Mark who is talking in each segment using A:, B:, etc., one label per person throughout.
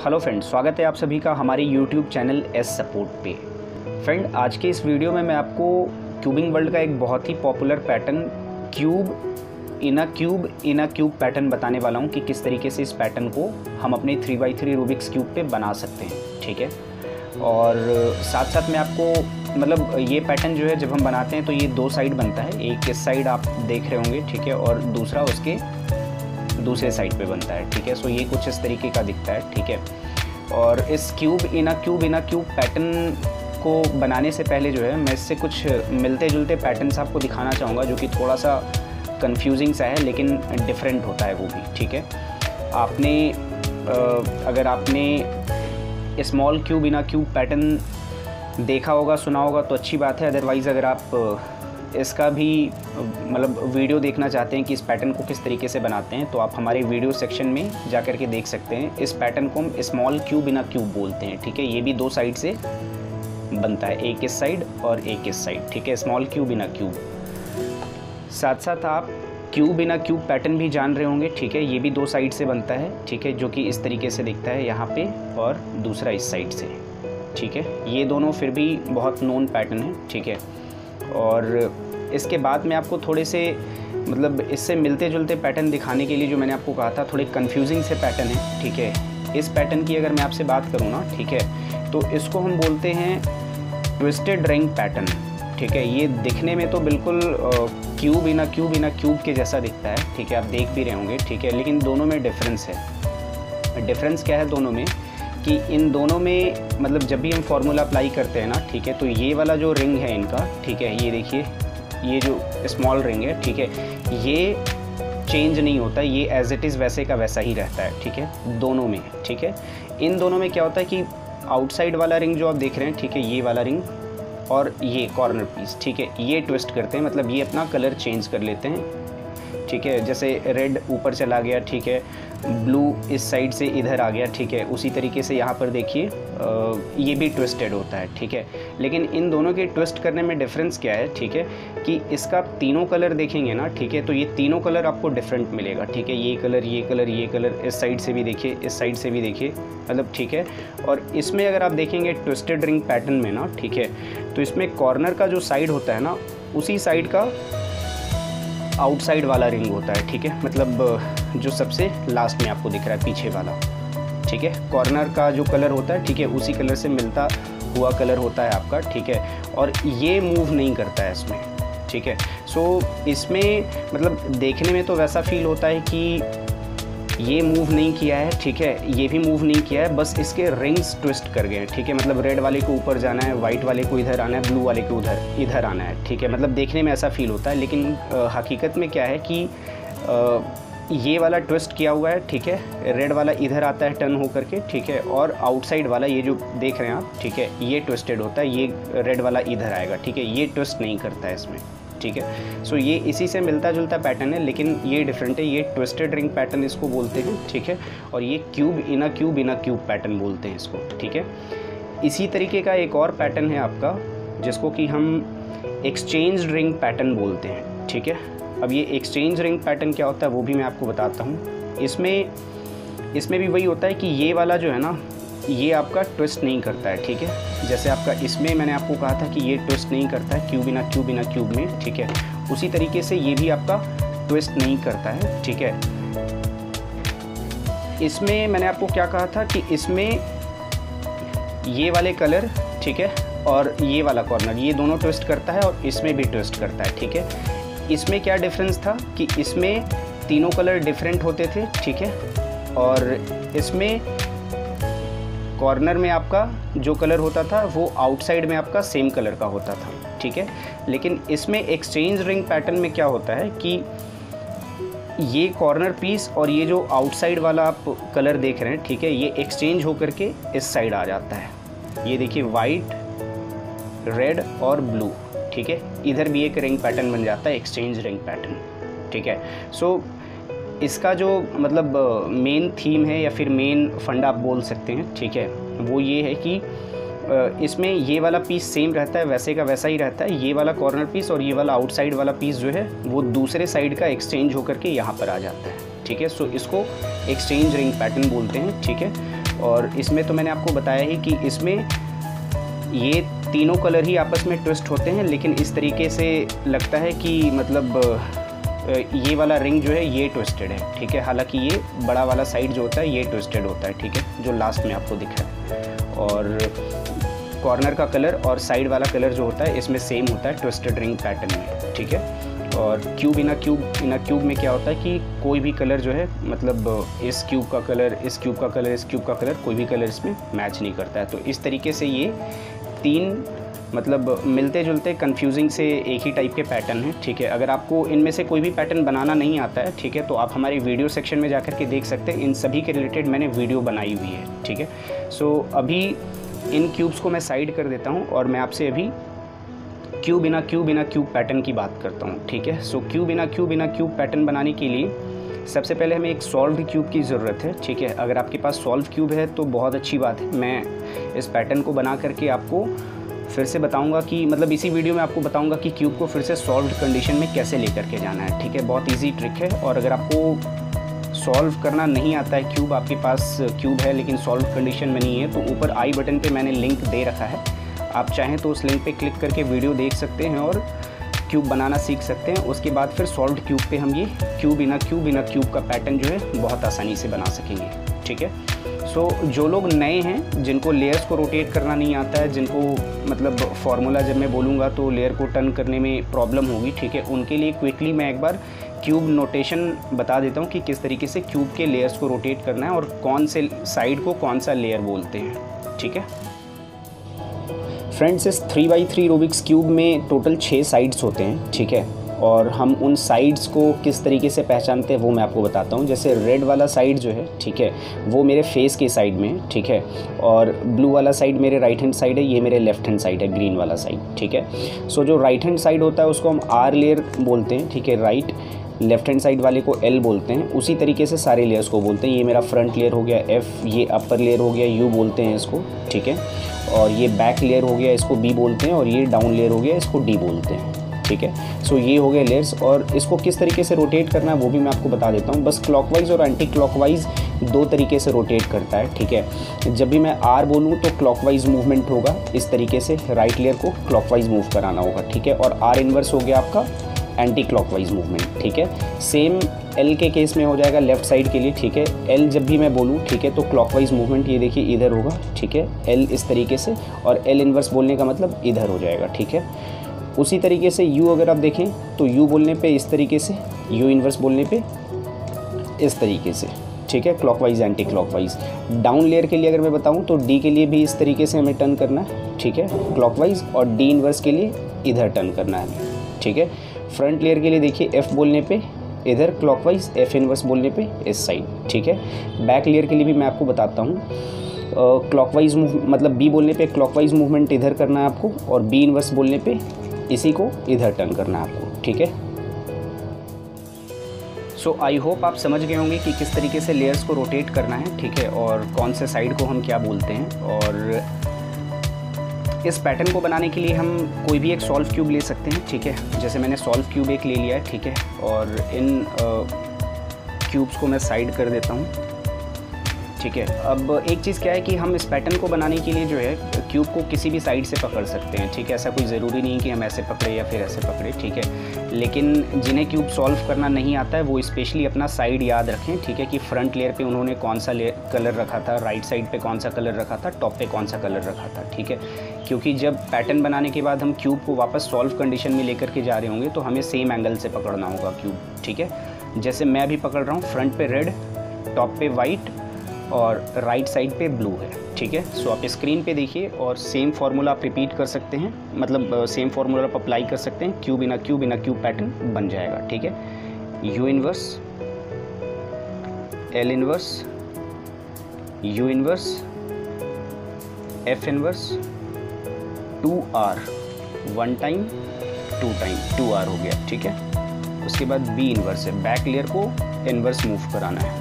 A: Hello friend, स्वागत है आप सभी का हमारे यूट्यूब चैनल एस सपोर्ट पे। फ्रेंड, आज के इस वीडियो में मैं आपको क्यूबिंग वर्ल्ड का एक बहुत ही popular pattern cube in a cube pattern बताने वाला हूँ कि किस तरीके से इस पैटर्न को हम अपने 3x3 रूबिक्स क्यूब पे बना सकते हैं। ठीक है, और साथ साथ मैं आपको ये पैटर्न जो है जब हम बनाते हैं तो ये दो साइड बनता है। एक इस साइड आप देख रहे होंगे, ठीक है, और दूसरा उसके दूसरे साइड पे बनता है। ठीक है, सो ये कुछ इस तरीके का दिखता है। ठीक है, और इस cube in a cube pattern को बनाने से पहले जो है मैं इससे कुछ मिलते जुलते पैटर्न्स आपको दिखाना चाहूँगा जो कि थोड़ा सा कंफ्यूजिंग सा है लेकिन डिफरेंट होता है वो भी। ठीक है, अगर आपने small cube in a cube pattern देखा होगा, सुना होगा तो अच्छी बात है। अदरवाइज़ अगर आप इसका भी वीडियो देखना चाहते हैं कि इस पैटर्न को किस तरीके से बनाते हैं तो आप हमारे वीडियो सेक्शन में जा कर के देख सकते हैं। इस पैटर्न को हम small cube in a cube बोलते हैं। ठीक है, ये भी दो साइड से बनता है, एक इस साइड और एक इस साइड। ठीक है, small cube in a cube. साथ साथ आप cube in a cube pattern भी जान रहे होंगे। ठीक है, ये भी दो साइड से बनता है। ठीक है, जो कि इस तरीके से दिखता है यहाँ पे, और दूसरा इस साइड से। ठीक है, ये दोनों फिर भी बहुत नोन पैटर्न है। ठीक है, और इसके बाद मैं आपको थोड़े से इससे मिलते जुलते पैटर्न दिखाने के लिए जो मैंने आपको कहा था, थोड़े कंफ्यूजिंग से पैटर्न है। ठीक है, इस पैटर्न की अगर मैं आपसे बात करूँ ना, ठीक है, तो इसको हम बोलते हैं ट्विस्टेड रिंग पैटर्न। ठीक है, ये दिखने में तो बिल्कुल क्यूब इन अ क्यूब के जैसा दिखता है। ठीक है, आप देख भी रहे होंगे। ठीक है, लेकिन दोनों में डिफरेंस है। डिफरेंस क्या है दोनों में कि इन दोनों में जब भी हम फार्मूला अप्लाई करते हैं ना, ठीक है, तो ये वाला जो रिंग है इनका, ठीक है, ये देखिए, ये जो स्मॉल रिंग है, ठीक है, ये चेंज नहीं होता, ये एज इट इज़ वैसे का वैसा ही रहता है। ठीक है, दोनों में। ठीक है, इन दोनों में क्या होता है कि आउटसाइड वाला रिंग जो आप देख रहे हैं, ठीक है, ये वाला रिंग और ये कॉर्नर पीस, ठीक है, ये ट्विस्ट करते हैं, ये अपना कलर चेंज कर लेते हैं। ठीक है, जैसे रेड ऊपर चला गया, ठीक है, ब्लू इस साइड से इधर आ गया। ठीक है, उसी तरीके से यहाँ पर देखिए ये भी ट्विस्टेड होता है। ठीक है, लेकिन इन दोनों के ट्विस्ट करने में डिफरेंस क्या है, ठीक है, कि इसका तीनों कलर देखेंगे ना, ठीक है, तो ये तीनों कलर आपको डिफरेंट मिलेगा। ठीक है, ये कलर, ये कलर, ये कलर, इस साइड से भी देखिए, इस साइड से भी देखिए, ठीक है। और इसमें अगर आप देखेंगे ट्विस्टेड रिंग पैटर्न में ना, ठीक है, तो इसमें कॉर्नर का जो साइड होता है ना, उसी साइड का आउटसाइड वाला रिंग होता है। ठीक है, जो सबसे लास्ट में आपको दिख रहा है, पीछे वाला। ठीक है, कॉर्नर का जो कलर होता है, ठीक है, उसी कलर से मिलता हुआ कलर होता है आपका। ठीक है, और ये मूव नहीं करता है इसमें। ठीक है, सो इसमें देखने में तो वैसा फील होता है कि ये मूव नहीं किया है, ठीक है, ये भी मूव नहीं किया है, बस इसके रिंग्स ट्विस्ट कर गए हैं। ठीक है, रेड वाले को ऊपर जाना है, वाइट वाले को इधर आना है, ब्लू वाले को इधर आना है। ठीक है, देखने में ऐसा फील होता है, लेकिन हकीकत में क्या है कि ये वाला ट्विस्ट किया हुआ है। ठीक है, रेड वाला इधर आता है टर्न होकर के, ठीक है, और आउटसाइड वाला ये जो देख रहे हैं आप, ठीक है, ये ट्विस्टेड होता है, ये रेड वाला इधर आएगा। ठीक है, ये ट्विस्ट नहीं करता है इसमें। ठीक है, सो ये इसी से मिलता जुलता पैटर्न है, लेकिन ये डिफरेंट है। ये ट्विस्टेड रिंग पैटर्न इसको बोलते हैं। ठीक है, और ये cube in a cube pattern बोलते हैं इसको। ठीक है, इसी तरीके का एक और पैटर्न है आपका जिसको कि हम एक्सचेंज रिंग पैटर्न बोलते हैं। ठीक है, अब ये एक्सचेंज रिंग पैटर्न क्या होता है वो भी मैं आपको बताता हूँ। इसमें भी वही होता है कि ये वाला जो है ना, ये आपका ट्विस्ट नहीं करता है। ठीक है, जैसे आपका इसमें मैंने आपको कहा था कि ये ट्विस्ट नहीं करता है क्यूब इन अ क्यूब में। ठीक है, उसी तरीके से ये भी आपका ट्विस्ट नहीं करता है। ठीक है, इसमें मैंने आपको क्या कहा था कि इसमें ये वाले कलर, ठीक है, और ये वाला कॉर्नर, ये दोनों ट्विस्ट करता है और इसमें भी ट्विस्ट करता है। ठीक है, इसमें क्या डिफरेंस था कि इसमें तीनों कलर डिफरेंट होते थे। ठीक है, और इसमें कॉर्नर में आपका जो कलर होता था वो आउटसाइड में आपका सेम कलर का होता था। ठीक है, लेकिन इसमें एक्सचेंज रिंग पैटर्न में क्या होता है कि ये कॉर्नर पीस और ये जो आउटसाइड वाला आप कलर देख रहे हैं, ठीक है, ये एक्सचेंज होकर के इस साइड आ जाता है। ये देखिए, वाइट, रेड और ब्लू। ठीक है, इधर भी एक रिंग पैटर्न बन जाता है, एक्सचेंज रिंग पैटर्न। ठीक है, सो इसका जो मेन थीम है या फिर मेन फंडा आप बोल सकते हैं, ठीक है, वो ये है कि इसमें ये वाला पीस सेम रहता है, वैसे का वैसा ही रहता है। ये वाला कॉर्नर पीस और ये वाला आउटसाइड वाला पीस जो है वो दूसरे साइड का एक्सचेंज होकर के यहाँ पर आ जाता है। ठीक है, सो इसको एक्सचेंज रिंग पैटर्न बोलते हैं। ठीक है, और इसमें तो मैंने आपको बताया ही कि इसमें ये तीनों कलर ही आपस में ट्विस्ट होते हैं, लेकिन इस तरीके से लगता है कि मतलब ये वाला रिंग जो है ये ट्विस्टेड है, ठीक है। हालांकि ये बड़ा वाला साइड जो होता है ये ट्विस्टेड होता है, ठीक है, जो लास्ट में आपको दिखा है। और कॉर्नर का कलर और साइड वाला कलर जो होता है इसमें सेम होता है ट्विस्टेड रिंग पैटर्न में, ठीक है। और क्यूब इन क्यूब में क्या होता है कि कोई भी कलर जो है मतलब इस क्यूब का कलर, इस क्यूब का कलर, इस क्यूब का कलर, कोई भी कलर इसमें मैच नहीं करता है। तो इस तरीके से ये तीन मतलब मिलते जुलते कंफ्यूजिंग से एक ही टाइप के पैटर्न हैं, ठीक है। अगर आपको इनमें से कोई भी पैटर्न बनाना नहीं आता है, ठीक है, तो आप हमारे वीडियो सेक्शन में जाकर के देख सकते हैं। इन सभी के रिलेटेड मैंने वीडियो बनाई हुई है, ठीक है। सो अभी इन क्यूब्स को मैं साइड कर देता हूँ और मैं आपसे अभी क्यूब बिना क्यूब पैटर्न की बात करता हूँ, ठीक है। सो क्यूब बिना क्यूब पैटर्न बनाने के लिए सबसे पहले हमें एक सॉल्व क्यूब की ज़रूरत है, ठीक है। अगर आपके पास सॉल्व क्यूब है तो बहुत अच्छी बात है। मैं इस पैटर्न को बना करके आपको फिर से बताऊंगा कि मतलब इसी वीडियो में आपको बताऊंगा कि क्यूब को फिर से सॉल्व्ड कंडीशन में कैसे लेकर के जाना है, ठीक है। बहुत इजी ट्रिक है। और अगर आपको सॉल्व करना नहीं आता है क्यूब, आपके पास क्यूब है लेकिन सॉल्व कंडीशन में नहीं है, तो ऊपर आई बटन पे मैंने लिंक दे रखा है, आप चाहें तो उस लिंक पे क्लिक करके वीडियो देख सकते हैं और क्यूब बनाना सीख सकते हैं। उसके बाद फिर सॉल्व्ड क्यूब पे हम ये क्यूब बिना क्यूब का पैटर्न जो है बहुत आसानी से बना सकेंगे, ठीक है। सो जो लोग नए हैं, जिनको लेयर्स को रोटेट करना नहीं आता है, जिनको मतलब फार्मूला जब मैं बोलूँगा तो लेयर को टर्न करने में प्रॉब्लम होगी, ठीक है, उनके लिए क्विकली मैं एक बार क्यूब नोटेशन बता देता हूँ कि किस तरीके से क्यूब के लेयर्स को रोटेट करना है और कौन से साइड को कौन सा लेयर बोलते हैं, ठीक है। फ्रेंड्स, इस 3x3 रूबिक्स क्यूब में टोटल 6 साइड्स होते हैं, ठीक है। और हम उन साइड्स को किस तरीके से पहचानते हैं वो मैं आपको बताता हूँ। जैसे रेड वाला साइड जो है, ठीक है, वो मेरे फेस के साइड में है, ठीक है। और ब्लू वाला साइड मेरे राइट हैंड साइड है, ये मेरे लेफ्ट हैंड साइड है, ग्रीन वाला साइड, ठीक है। सो जो राइट हैंड साइड होता है उसको हम आर लेयर बोलते हैं, ठीक है। राइट लेफ्ट हैंड साइड वाले को एल बोलते हैं। उसी तरीके से सारे लेयर्स को बोलते हैं। ये मेरा फ्रंट लेयर हो गया एफ, ये अपर लेयर हो गया यू बोलते हैं इसको, ठीक है। और ये बैक लेयर हो गया, इसको बी बोलते हैं। और ये डाउन लेयर हो गया, इसको डी बोलते हैं, ठीक है। सो ये हो गए लेयर्स। और इसको किस तरीके से रोटेट करना है वो भी मैं आपको बता देता हूँ। बस क्लॉकवाइज और एंटी क्लॉकवाइज दो तरीके से रोटेट करता है, ठीक है। जब भी मैं आर बोलूँ तो क्लॉकवाइज मूवमेंट होगा, इस तरीके से राइट लेयर को क्लॉकवाइज मूव कराना होगा, ठीक है। और आर इनवर्स हो गया आपका एंटी क्लॉकवाइज मूवमेंट, ठीक है। सेम एल के केस में हो जाएगा लेफ्ट साइड के लिए, ठीक है। एल जब भी मैं बोलूँ, ठीक है, तो क्लॉकवाइज मूवमेंट ये देखिए इधर होगा, ठीक है, एल इस तरीके से। और एल इनवर्स बोलने का मतलब इधर हो जाएगा, ठीक है। उसी तरीके से यू अगर आप देखें तो यू बोलने पे इस तरीके से, यू इनवर्स बोलने पे इस तरीके से, ठीक है, clockwise anti clockwise. Down layer के लिए अगर मैं बताऊँ तो डी के लिए भी इस तरीके से हमें टर्न करना है, ठीक है, क्लॉकवाइज। और डी इनवर्स के लिए इधर टर्न करना है, ठीक है। फ्रंट लेयर के लिए देखिए एफ बोलने पे इधर क्लॉकवाइज, एफ इनवर्स बोलने पे इस साइड, ठीक है। बैक लेयर के लिए भी मैं आपको बताता हूँ। क्लॉकवाइज मतलब बी बोलने पे क्लॉकवाइज मूवमेंट इधर करना है आपको, और बी इनवर्स बोलने पे इसी को इधर टर्न करना है आपको, ठीक है। सो आई होप आप समझ गए होंगे कि किस तरीके से लेयर्स को रोटेट करना है, ठीक है, और कौन से साइड को हम क्या बोलते हैं। और इस पैटर्न को बनाने के लिए हम कोई भी एक सॉल्व क्यूब ले सकते हैं, ठीक है। जैसे मैंने सॉल्व क्यूब एक ले लिया है, ठीक है। और इन क्यूब्स को मैं साइड कर देता हूँ, ठीक है। अब एक चीज़ क्या है कि हम इस पैटर्न को बनाने के लिए जो है क्यूब को किसी भी साइड से पकड़ सकते हैं, ठीक है। ऐसा कोई ज़रूरी नहीं कि हम ऐसे पकड़े या फिर ऐसे पकड़े, ठीक है। लेकिन जिन्हें क्यूब सॉल्व करना नहीं आता है वो स्पेशली अपना साइड याद रखें, ठीक है, कि फ्रंट लेयर पे उन्होंने कौन सा कलर रखा था, राइट साइड पे कौन सा कलर रखा था, टॉप पे कौन सा कलर रखा था, ठीक है। क्योंकि जब पैटर्न बनाने के बाद हम क्यूब को वापस सॉल्व कंडीशन में लेकर के जा रहे होंगे तो हमें सेम एंगल से पकड़ना होगा क्यूब, ठीक है। जैसे मैं अभी पकड़ रहा हूँ, फ्रंट पे रेड, टॉप पे वाइट और राइट साइड पे ब्लू है, ठीक है। सो आप स्क्रीन पे देखिए और सेम फार्मूला आप रिपीट कर सकते हैं, मतलब सेम फार्मूला आप अप्लाई कर सकते हैं। क्यूब बिना क्यूब पैटर्न बन जाएगा, ठीक है। U inverse, L inverse, U inverse, F inverse, 2R, 1 time 2 time 2R हो गया, ठीक है। उसके बाद बी इनवर्स है, बैक लेयर को इनवर्स मूव कराना है।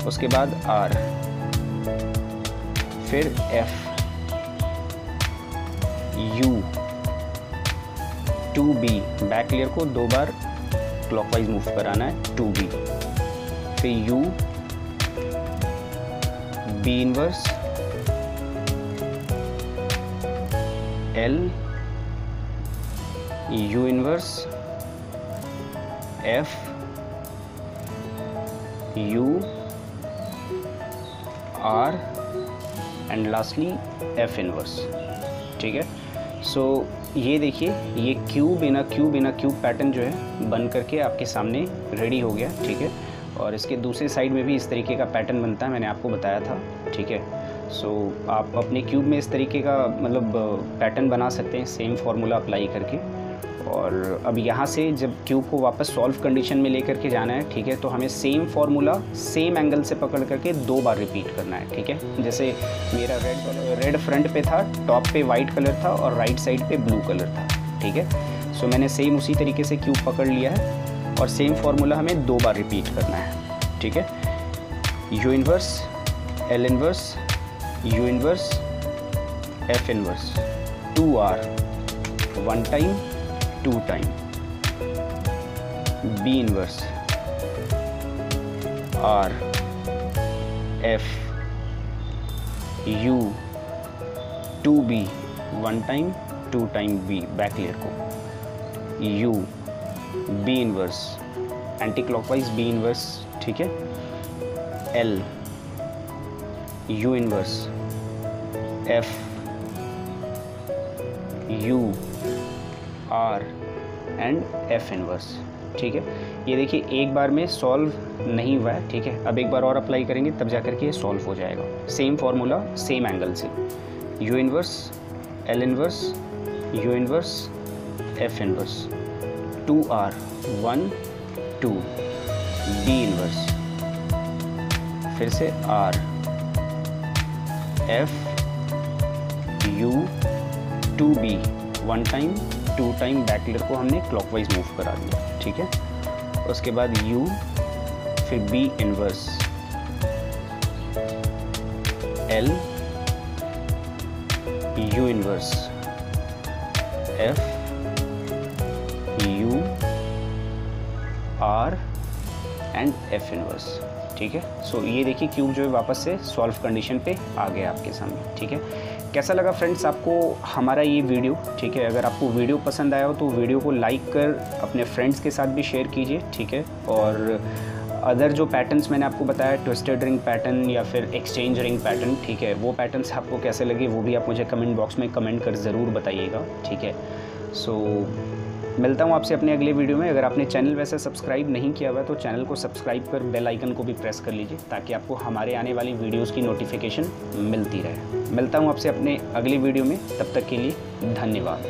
A: उसके बाद R, फिर F, U, 2B, back layer को 2 बार क्लॉकवाइज मूव कराना है, 2B, फिर U, B inverse, L, U inverse, F, U, R and lastly F inverse. ठीक है, सो ये देखिए, ये cube in a cube pattern जो है बन करके आपके सामने रेडी हो गया। ठीक है, और इसके दूसरे साइड में भी इस तरीके का पैटर्न बनता है, मैंने आपको बताया था। ठीक है, सो आप अपने क्यूब में इस तरीके का मतलब पैटर्न बना सकते हैं सेम फार्मूला अप्लाई करके। और अब यहाँ से जब क्यूब को वापस सॉल्व कंडीशन में लेकर के जाना है, ठीक है, तो हमें सेम फार्मूला सेम एंगल से पकड़ करके 2 बार रिपीट करना है। ठीक है, जैसे मेरा रेड फ्रंट पे था, टॉप पे वाइट कलर था और राइट साइड पे ब्लू कलर था। ठीक है, सो मैंने सेम उसी तरीके से क्यूब पकड़ लिया है और सेम फार्मूला हमें 2 बार रिपीट करना है। ठीक है, U inverse, L inverse, U inverse, F inverse, 2R, 1 time, 2 time, B inverse, R, F, U, 2B, 1 time, 2 time B, back layer को, U, B inverse, anti clockwise B inverse. ठीक है, L, U inverse, F, U, R and F inverse. ठीक है, ये देखिए एक बार में solve नहीं हुआ है। ठीक है, अब एक बार और अप्लाई करेंगे तब जा करके ये सॉल्व हो जाएगा। सेम फार्मूला सेम एंगल से, U inverse, L inverse, U inverse, F inverse, 2R, 1, 2, B inverse, फिर से R, F, U, 2B, 1 time, 2 time, back layer को हमने क्लॉकवाइज मूव करा दिया। ठीक है, उसके बाद U, फिर B inverse, L, U inverse, F, U, R and F inverse. ठीक है, सो ये देखिए क्यूब जो है वापस से सॉल्व कंडीशन पे आ गया आपके सामने। ठीक है, कैसा लगा फ्रेंड्स आपको हमारा ये वीडियो? ठीक है, अगर आपको वीडियो पसंद आया हो तो वीडियो को लाइक कर अपने फ्रेंड्स के साथ भी शेयर कीजिए। ठीक है, और अदर जो पैटर्न्स मैंने आपको बताया, ट्विस्टेड रिंग पैटर्न या फिर एक्सचेंज रिंग पैटर्न, ठीक है, वो पैटर्न्स आपको कैसे लगे वो भी आप मुझे कमेंट बॉक्स में कमेंट कर ज़रूर बताइएगा। ठीक है, सो मिलता हूँ आपसे अपने अगले वीडियो में। अगर आपने चैनल वैसे सब्सक्राइब नहीं किया हुआ है तो चैनल को सब्सक्राइब कर बेल आइकन को भी प्रेस कर लीजिए ताकि आपको हमारे आने वाली वीडियोस की नोटिफिकेशन मिलती रहे। मिलता हूँ आपसे अपने अगले वीडियो में, तब तक के लिए धन्यवाद।